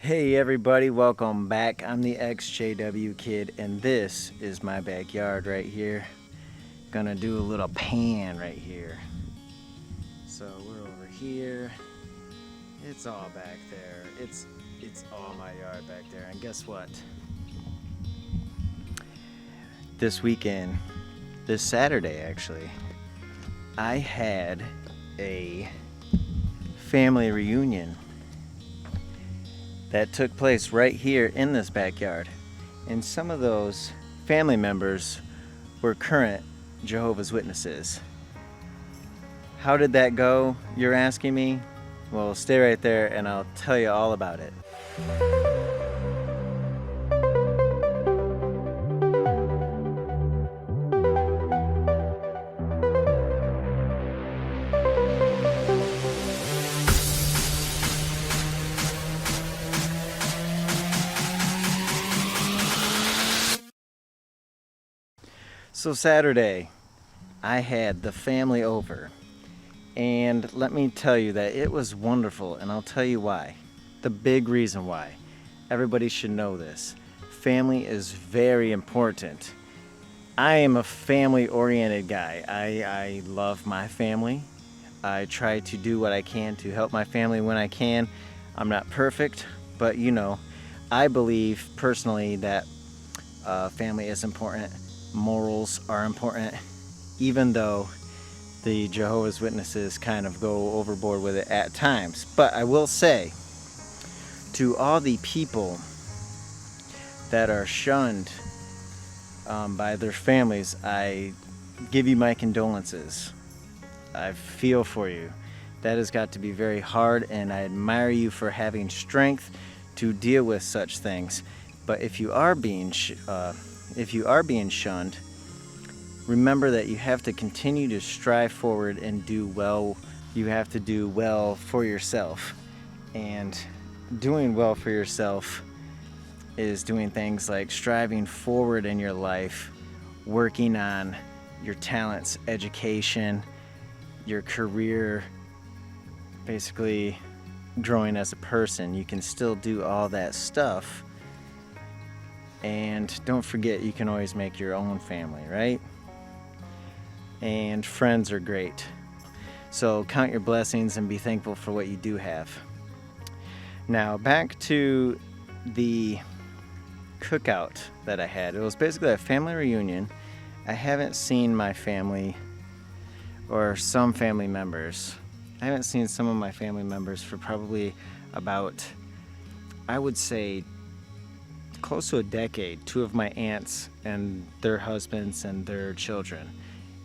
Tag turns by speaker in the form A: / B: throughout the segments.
A: Hey everybody, welcome back. I'm the XJW Kid and this is my backyard right here. Gonna do a little pan right here. So we're over here. It's all back there. It's all my yard back there. And guess what? This weekend, this Saturday actually, I had a family reunion that took place right here in this backyard. And some of those family members were current Jehovah's Witnesses. How did that go, you're asking me? Well, stay right there and I'll tell you all about it. So Saturday, I had the family over, and let me tell you that it was wonderful, and I'll tell you why. The big reason why. Everybody should know this. Family is very important. I am a family-oriented guy. I love my family. I try to do what I can to help my family when I can. I'm not perfect, but I believe personally that family is important. Morals are important, even though the Jehovah's Witnesses kind of go overboard with it at times. But I will say, to all the people that are shunned by their families, I give you my condolences. I feel for you. That has got to be very hard, and I admire you for having strength to deal with such things. But if you are being shunned, remember that you have to continue to strive forward and do well. You have to do well for yourself. And doing well for yourself is doing things like striving forward in your life, working on your talents, education, your career, basically growing as a person. You can still do all that stuff. And don't forget, you can always make your own family, right? And friends are great. So count your blessings and be thankful for what you do have. Now back to the cookout that I had. It was basically a family reunion. I haven't seen my family or some family members. I haven't seen some of my family members for probably about, I would say, close to a decade. Two of my aunts and their husbands and their children.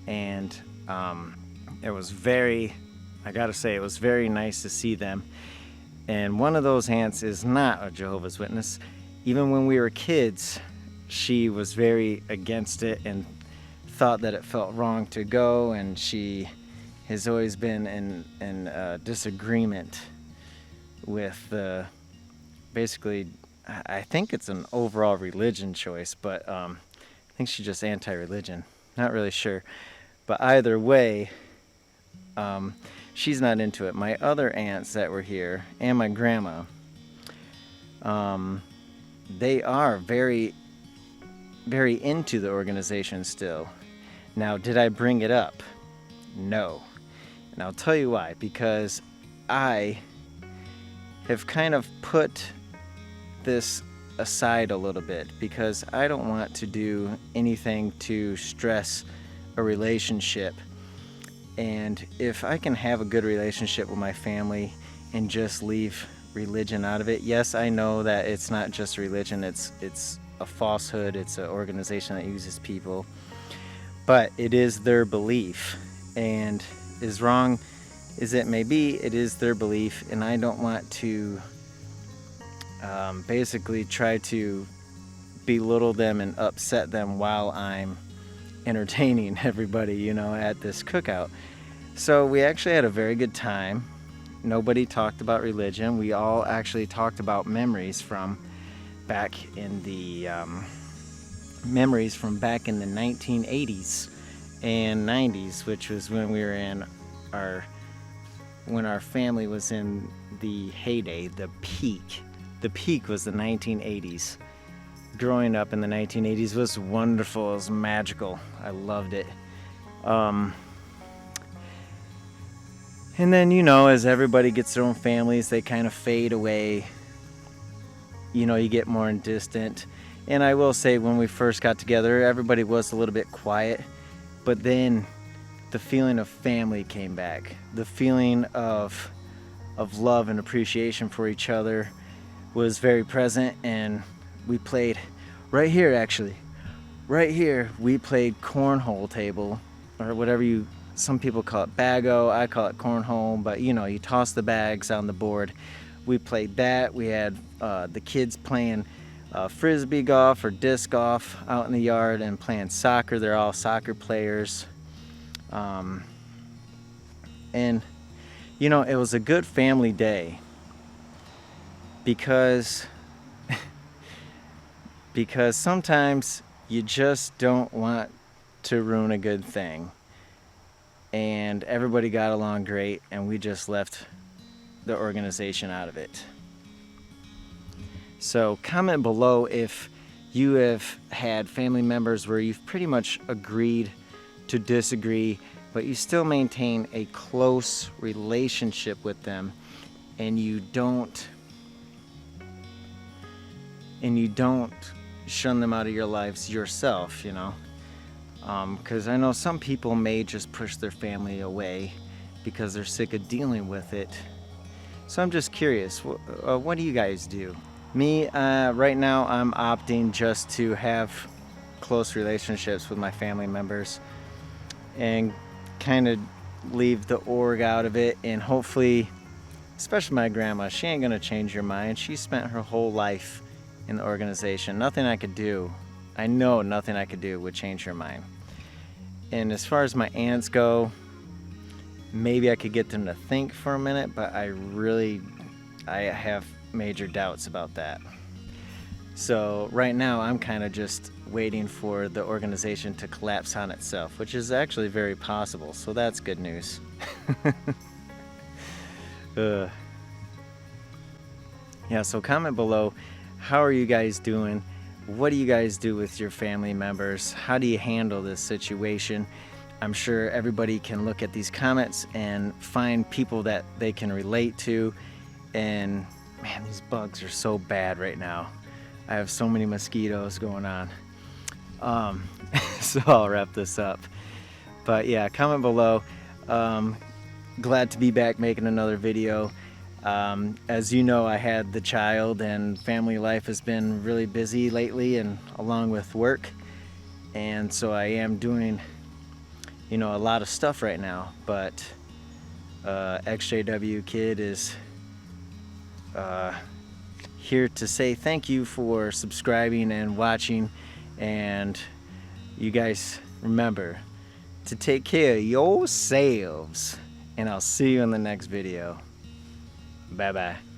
A: And it was very nice to see them. And one of those aunts is not a Jehovah's Witness. Even when we were kids, she was very against it and thought that it felt wrong to go, and she has always been in disagreement with basically, I think it's an overall religion choice, but I think she's just anti-religion. Not really sure. But either way, she's not into it. My other aunts that were here and my grandma, they are very, very into the organization still. Now, did I bring it up? No. And I'll tell you why. Because I have kind of put this aside a little bit, because I don't want to do anything to stress a relationship. And if I can have a good relationship with my family and just leave religion out of it, yes, I know that it's not just religion, it's a falsehood, it's an organization that uses people, but it is their belief, and as wrong as it may be, it is their belief, and I don't want to basically try to belittle them and upset them while I'm entertaining everybody, at this cookout. So we actually had a very good time. Nobody talked about religion. We all actually talked about memories from back in the 1980s and 90s, which was when we were when our family was in the heyday, the the peak was the 1980s. Growing up in the 1980s was wonderful, it was magical. I loved it. And then, you know, as everybody gets their own families, they kind of fade away. You know, you get more distant. And I will say, when we first got together, everybody was a little bit quiet. But then the feeling of family came back. The feeling of love and appreciation for each other was very present. And we played right here, actually. Right here, we played cornhole table, or whatever some people call it bago, I call it cornhole, but you know, you toss the bags on the board. We played that. We had the kids playing frisbee golf or disc golf out in the yard and playing soccer. They're all soccer players. And you know, it was a good family day because sometimes you just don't want to ruin a good thing. And everybody got along great, and we just left the organization out of it. So comment below if you have had family members where you've pretty much agreed to disagree, but you still maintain a close relationship with them, and you don't shun them out of your lives yourself, you know. Because I know some people may just push their family away because they're sick of dealing with it. So I'm just curious, what do you guys do? Me, right now, I'm opting just to have close relationships with my family members and kind of leave the org out of it. And hopefully, especially my grandma, she ain't gonna change her mind. She spent her whole life in the organization. Nothing I could do, I know nothing I could do would change her mind. And as far as my aunts go, maybe I could get them to think for a minute, but I have major doubts about that. So right now I'm kind of just waiting for the organization to collapse on itself, which is actually very possible, so that's good news. Yeah, so comment below, how are you guys doing? What do you guys do with your family members? How do you handle this situation? I'm sure everybody can look at these comments and find people that they can relate to. And man, these bugs are so bad right now. I have so many mosquitoes going on. So I'll wrap this up. But yeah, comment below. Glad to be back making another video. As you know, I had the child, and family life has been really busy lately, and along with work. And so I am doing, you know, a lot of stuff right now, but XJW Kid is here to say thank you for subscribing and watching, and you guys remember to take care of yourselves, and I'll see you in the next video. Bye bye.